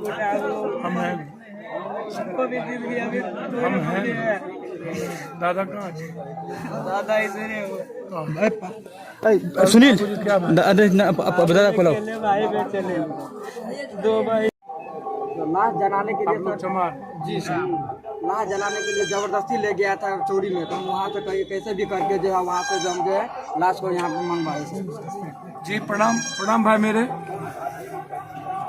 हम हैं हम हैं दादा कहाँ है? सुनील क्या बता बोलो। लाश जलाने के लिए चमार जी सर, लाश जलाने के लिए जबरदस्ती ले गया था चोरी में, तो हम वहाँ से कैसे भी करके जो है वहाँ से जो हम जो है लाश को यहाँ पे मंगवाए सर। जी प्रणाम प्रणाम भाई मेरे,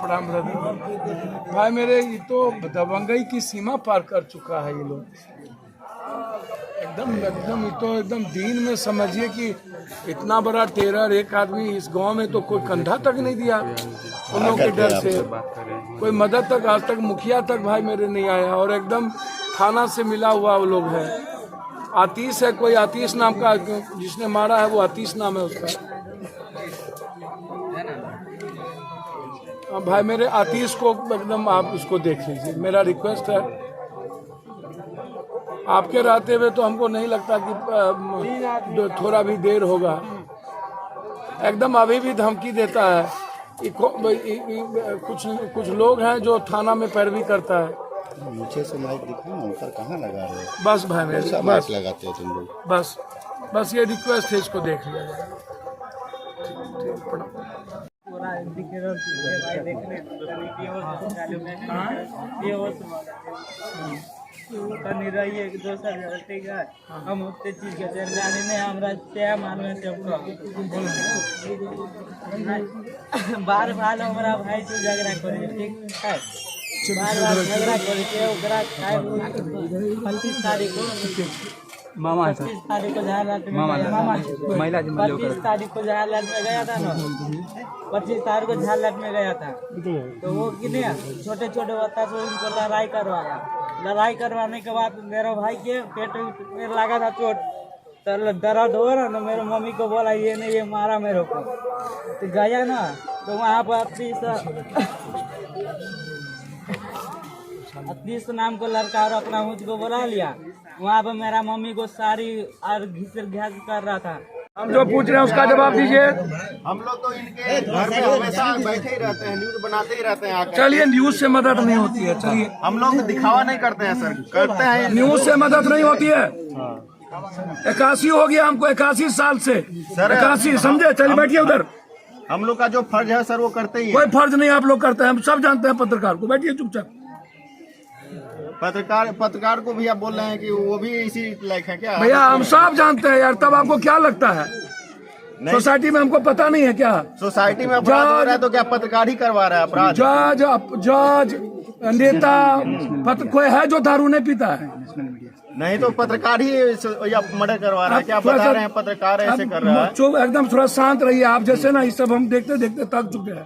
प्रणाम ब्रदर। भाई मेरे, ये तो दबंगई की सीमा पार कर चुका है ये लोग। एकदम एकदम ये तो एकदम दीन में समझिए कि इतना बड़ा टेरर, एक आदमी इस गांव में तो कोई कंधा तक नहीं दिया उन लोगों के डर से, कोई मदद तक आज तक मुखिया तक भाई मेरे नहीं आया, और एकदम थाना से मिला हुआ वो लोग है। आतिश है, कोई आतिश नाम का जिसने मारा है, वो आतिश नाम है उसका। भाई मेरे आतिश को एकदम आप उसको देख लीजिए, मेरा रिक्वेस्ट है। आपके रहते हुए तो हमको नहीं लगता कि थोड़ा भी देर होगा। एकदम अभी भी धमकी देता है। कुछ लोग हैं जो थाना में पैरवी करता है। नीचे से माइक दिखाओ ना, ऊपर कहाँ लगा रहे हो? बस भाई मेरे, बस लगाते हो तुम लोग। बस ये रिक्वेस्ट है, इसको देख लिया जाए। ठीक, प्रणाम। हम उतने चीज के जाने में हमरा क्या मालूम है बार बार हमारा भाई से झगड़ा करे, ठीक है, बार झगड़ा करे के ओकरा 25 तारीख को मामा 25 तारीख को झारखंड में महिला 25 तारीख को झारखंड में गया था ना, 25 तारीख को झारखंड में गया था। तो वो कितने छोटे छोटे बच्चा से उनको लड़ाई करवाया। लड़ाई करवाने के बाद मेरा भाई के पेट में लगा था चोट, तो दर्द हो रहा ना, मेरे मम्मी को बोला ये नहीं, ये मारा मेरे को। तो गया ना, तो वहाँ पर 30 नाम को लड़का और अपना मुझको बुला लिया। वहाँ पर मेरा मम्मी को सारी और घिस कर रहा था। हम जो पूछ रहे हैं उसका जवाब दीजिए। हम लोग तो इनके घर में हमेशा बैठे ही रहते हैं, न्यूज बनाते ही रहते हैं आकर। चलिए, न्यूज से मदद नहीं होती है। चलिए, हम लोग दिखावा नहीं करते हैं सर, करते हैं न्यूज से मदद नहीं होती है। 81 हो गया हमको, 81 साल से सर, 81, समझे? चलिए बैठिए उधर। हम लोग का जो फर्ज है सर वो करते ही है। कोई फर्ज नहीं आप लोग करते हैं, हम सब जानते हैं पत्रकार को। बैठिए चुपचाप। पत्रकार को भी आप बोल रहे हैं कि वो भी इसी लायक है क्या? भैया हम सब जानते हैं यार, तब आपको क्या लगता है? सोसाइटी में हमको पता नहीं है क्या? सोसाइटी में अपराध हो रहा है तो क्या पत्रकार ही करवा रहा है अपराध? जज नेता कोई है जो दारू नहीं पीता है? नहीं तो पत्रकार ही या मर्डर करवा रहा है क्या? बता रहे हैं पत्रकार ऐसे कर रहा है। चुप, एकदम थोड़ा शांत रहिए। आप जैसे ना, ये सब हम देखते देखते थक चुके हैं,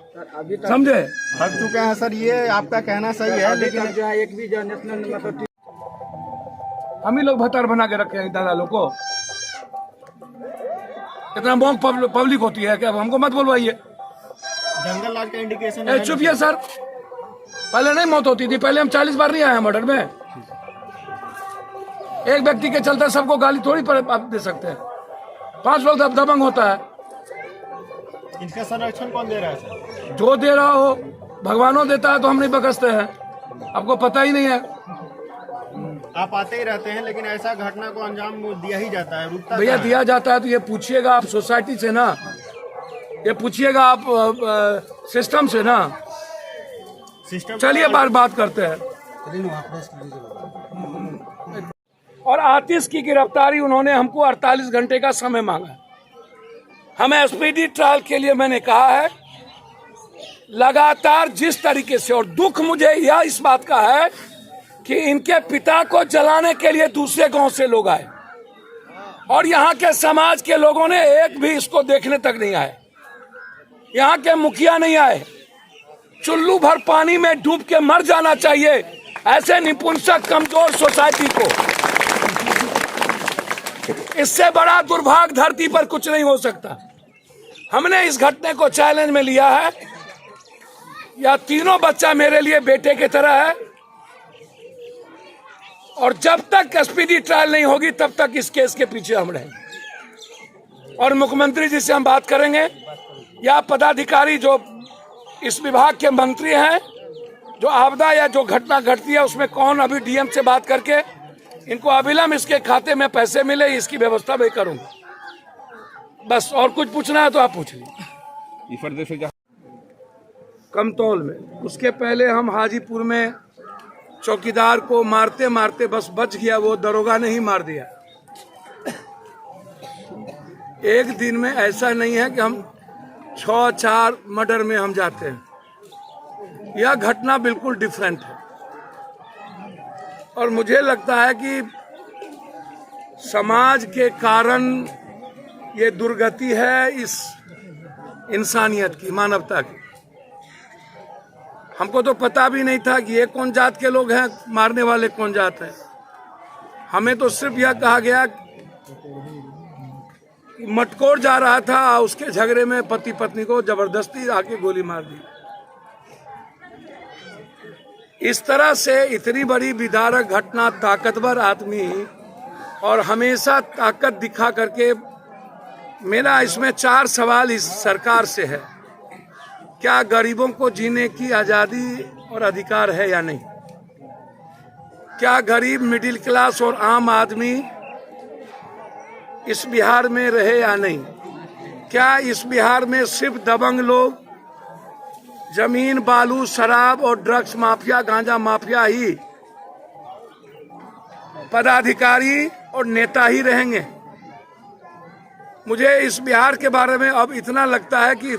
समझे? थक चुके हैं सर, ये आपका कहना सही है, लेकिन जो है एक भी जो नेशनल मतलब हम ही लोग भतार बना के रखे हैं दादा लोग को। इतना मौक पब्लिक होती है क्या? हमको मत बोलवाइए। जंगल राज का इंडिकेशन चुपिए सर, पहले नहीं मौत होती थी, पहले हम 40 बार नहीं आए मर्डर में। एक व्यक्ति के चलते सबको गाली थोड़ी पर आप दे सकते हैं। 5 लोग दबंग होता है। इनका संरक्षण कौन दे रहा है सर? जो दे रहा हो, भगवानों देता है तो हम नहीं बकसते हैं। आपको पता ही नहीं है। आप आते ही रहते हैं, लेकिन ऐसा घटना को अंजाम दिया ही जाता है, रुकता भैया दिया जाता है तो ये पूछिएगा आप सोसाइटी से ना, ये पूछिएगा आप सिस्टम से ना। सिस्टम। चलिए बात करते हैं। और आतिश की गिरफ्तारी उन्होंने हमको 48 घंटे का समय मांगा। हमें एसपीडी ट्रायल के लिए मैंने कहा है, लगातार जिस तरीके से, और दुख मुझे यह इस बात का है कि इनके पिता को जलाने के लिए दूसरे गांव से लोग आए, और यहाँ के समाज के लोगों ने एक भी इसको देखने तक नहीं आए। यहाँ के मुखिया नहीं आए। चुल्लू भर पानी में डूब के मर जाना चाहिए ऐसे निपुंसक कमजोर सोसाइटी को। इससे बड़ा दुर्भाग्य धरती पर कुछ नहीं हो सकता। हमने इस घटने को चैलेंज में लिया है। यह तीनों बच्चा मेरे लिए बेटे की तरह है, और जब तक एसपीडी ट्रायल नहीं होगी तब तक इस केस के पीछे हम रहेंगे। और मुख्यमंत्री जी से हम बात करेंगे, या पदाधिकारी जो इस विभाग के मंत्री हैं, जो आपदा या जो घटना घटती है उसमें कौन अभी डीएम से बात करके इनको अविलंब इसके खाते में पैसे मिले इसकी व्यवस्था मैं करूंगा। बस और कुछ पूछना है तो आप पूछ लीजिए। कमतौल में उसके पहले हम हाजीपुर में चौकीदार को मारते मारते बस बच गया, वो दरोगा ने ही मार दिया। एक दिन में ऐसा नहीं है कि हम 6-4 मर्डर में हम जाते हैं। यह घटना बिल्कुल डिफरेंट है और मुझे लगता है कि समाज के कारण ये दुर्गति है इस इंसानियत की, मानवता की। हमको तो पता भी नहीं था कि ये कौन जात के लोग हैं, मारने वाले कौन जात हैं। हमें तो सिर्फ यह कहा गया कि मटकोर जा रहा था, उसके झगड़े में पति पत्नी को जबरदस्ती आके गोली मार दी। इस तरह से इतनी बड़ी विदारक घटना, ताकतवर आदमी और हमेशा ताकत दिखा करके, मेरा इसमें 4 सवाल इस सरकार से है। क्या गरीबों को जीने की आजादी और अधिकार है या नहीं? क्या गरीब, मिडिल क्लास और आम आदमी इस बिहार में रहे या नहीं? क्या इस बिहार में सिर्फ दबंग लोग, जमीन, बालू, शराब और ड्रग्स माफिया, गांजा माफिया ही पदाधिकारी और नेता ही रहेंगे? मुझे इस बिहार के बारे में अब इतना लगता है कि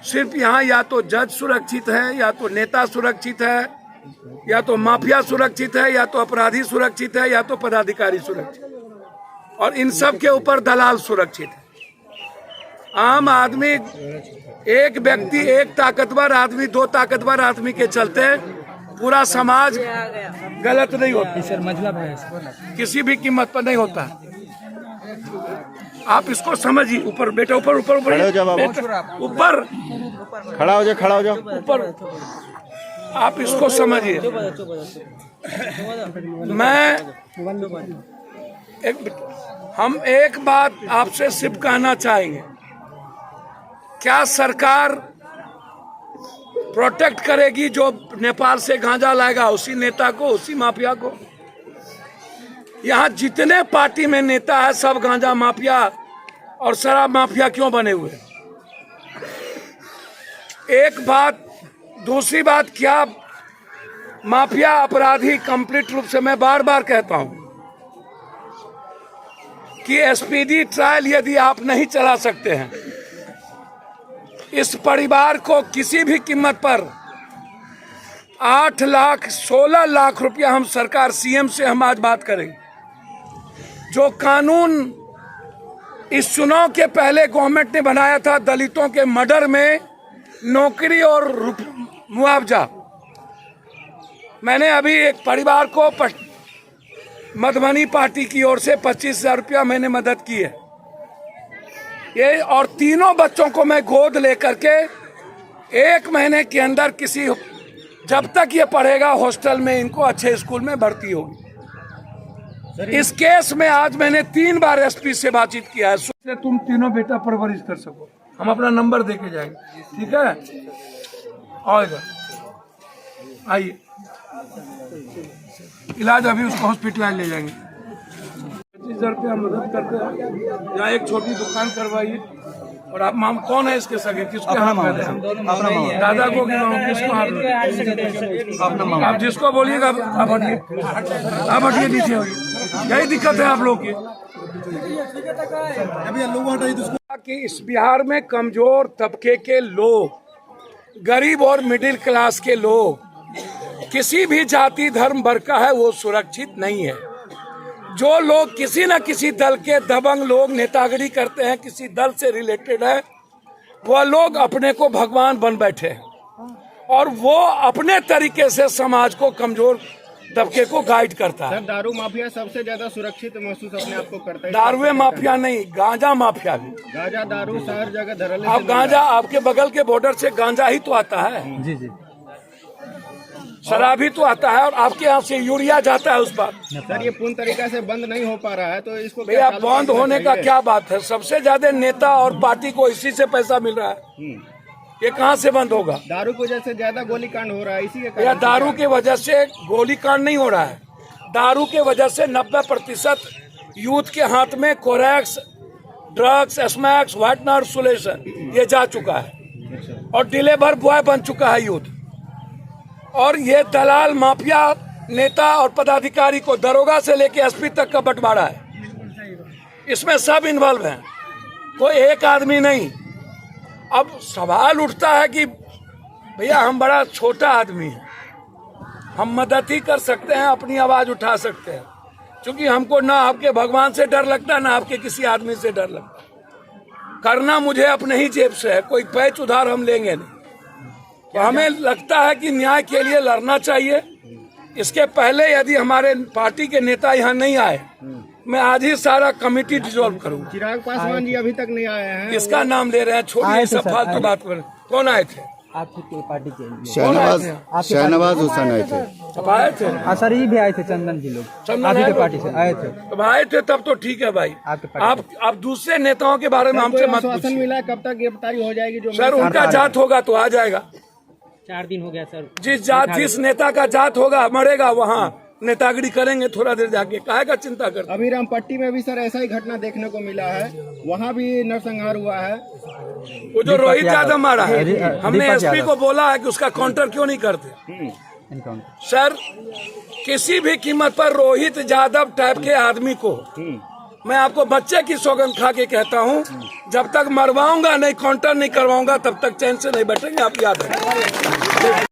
सिर्फ यहाँ या तो जज सुरक्षित है, या तो नेता सुरक्षित है, या तो माफिया सुरक्षित है, या तो अपराधी सुरक्षित है, या तो पदाधिकारी सुरक्षित है, और इन सब के ऊपर दलाल सुरक्षित है। आम आदमी, एक व्यक्ति, एक ताकतवर आदमी, 2 ताकतवर आदमी के चलते पूरा समाज गलत नहीं होता, सर मतलब है किसी भी कीमत पर नहीं होता। आप इसको समझिए। ऊपर बेटा, ऊपर ऊपर ऊपर खड़े हो जाओ बाबू। ऊपर खड़ा हो जाओ, खड़ा हो जाओ ऊपर। आप इसको समझिए। हम एक बात आपसे सिर्फ कहना चाहेंगे, क्या सरकार प्रोटेक्ट करेगी जो नेपाल से गांजा लाएगा, उसी नेता को, उसी माफिया को? यहाँ जितने पार्टी में नेता है सब गांजा माफिया और शराब माफिया क्यों बने हुए? एक बात। दूसरी बात, क्या माफिया अपराधी कंप्लीट रूप से, मैं बार बार कहता हूं कि एसपीडी ट्रायल यदि आप नहीं चला सकते हैं, इस परिवार को किसी भी कीमत पर 8 लाख 16 लाख रुपया हम सरकार, सीएम से हम आज बात करेंगे। जो कानून इस चुनाव के पहले गवर्नमेंट ने बनाया था, दलितों के मर्डर में नौकरी और मुआवजा, मैंने अभी एक परिवार को मधुबनी पार्टी की ओर से 25,000 रुपया मैंने मदद की है। ये और 3 बच्चों को मैं गोद लेकर के 1 महीने के अंदर किसी, जब तक ये पढ़ेगा हॉस्टल में, इनको अच्छे स्कूल में भर्ती होगी। इस केस में आज मैंने 3 बार एसपी से बातचीत किया है। तुम तीनों बेटा परवरिश कर सको, हम अपना नंबर देके जाएंगे, ठीक है? आएगा, आइए। इलाज अभी उसको हॉस्पिटल ले जाएंगे। 25,000 रुपया मदद करते हैं। यहाँ एक छोटी दुकान करवाइए। और आप माम कौन है इसके सगे? किसके हाथ में? दादा को कि मामा? किसको हाथ में? आप जिसको बोलिएगा आप हटिए, आप हटिए, नीचे होइए। यही दिक्कत है आप लोग की। कि इस बिहार में कमजोर तबके के लोग, गरीब और मिडिल क्लास के लोग, किसी भी जाति धर्म वर्ग का है, वो सुरक्षित नहीं है। जो लोग किसी न किसी दल के दबंग लोग नेतागिरी करते हैं, किसी दल से रिलेटेड है, वह लोग अपने को भगवान बन बैठे हैं और वो अपने तरीके से समाज को, कमजोर तबके को गाइड करता है। सर, दारू माफिया सबसे ज्यादा सुरक्षित महसूस अपने आप को करता है। दारुए माफिया नहीं, गांजा माफिया भी। गांजा दारू हर जगह धरल। अब गांजा आपके बगल के बॉर्डर से गांजा ही तो आता है। जी जी, शराब ही तो आता है और आपके यहाँ से यूरिया जाता है उस पर। सर, ये पूर्ण तरीका से बंद नहीं हो पा रहा है, तो इसको भैया बंद होने का क्या बात है? सबसे ज्यादा नेता और पार्टी को इसी से पैसा मिल रहा है। ये कहाँ से बंद होगा? दारू की वजह से ज्यादा गोलीकांड हो रहा है, इसी के कारण या दारू की वजह से गोलीकांड नहीं हो रहा है, दारू की वजह से 90% यूथ के हाथ में कोरैक्स, ड्रग्स, स्मैक्स, व्हाइटनर, सोल्यूशन ये जा चुका है और डिलीवर बॉय बन चुका है यूथ। और ये दलाल माफिया नेता और पदाधिकारी को दरोगा से लेके एसपी तक का बंटवारा है, इसमें सब इन्वॉल्व हैं, कोई एक आदमी नहीं। अब सवाल उठता है कि भैया हम बड़ा छोटा आदमी है, हम मदद ही कर सकते हैं, अपनी आवाज उठा सकते हैं, क्योंकि हमको ना आपके भगवान से डर लगता है ना आपके किसी आदमी से डर लगता है। करना मुझे अपने ही जेब से है, कोई पैच उधार हम लेंगे नहीं। तो हमें लगता है कि न्याय के लिए लड़ना चाहिए। इसके पहले यदि हमारे पार्टी के नेता यहाँ नहीं आए, मैं आज ही सारा कमेटी डिसॉल्व करूंगा। चिराग पासवान जी अभी तक नहीं आए हैं। इसका नाम ले रहे हैं, छोड़िए सब फालतू बात कर। कौन आए थे? आपकी पार्टी के शहनवाज हुसैन आए थे। अब आए थे? सर ये भी आए थे, चंदन जी लोग चंदन आपकी आए के पार्टी से आए थे। अब आए थे तब तो ठीक है भाई। आपके पार्टी आप दूसरे नेताओं के बारे में हमसे मत आश्वासन पूछिए। मिला कब तक गिरफ्तारी हो जाएगी? जो सर उनका जात होगा तो आ जाएगा। 4 दिन हो गया सर। जिस नेता का जात होगा मरेगा, वहाँ नेतागिरी करेंगे थोड़ा देर जाके, काहे का चिंता करते? अभी रामपट्टी में भी सर ऐसा ही घटना देखने को मिला है, वहाँ भी नरसंहार हुआ है। वो जो रोहित यादव मारा है, हमने एसपी को बोला है कि उसका काउंटर क्यों नहीं करते। सर किसी भी कीमत पर रोहित यादव टाइप के आदमी को मैं आपको बच्चे की सौगंध खा के कहता हूँ, जब तक मरवाऊंगा नहीं, काउंटर नहीं करवाऊंगा, तब तक चैन से नहीं बैठेंगे। आप याद रखें।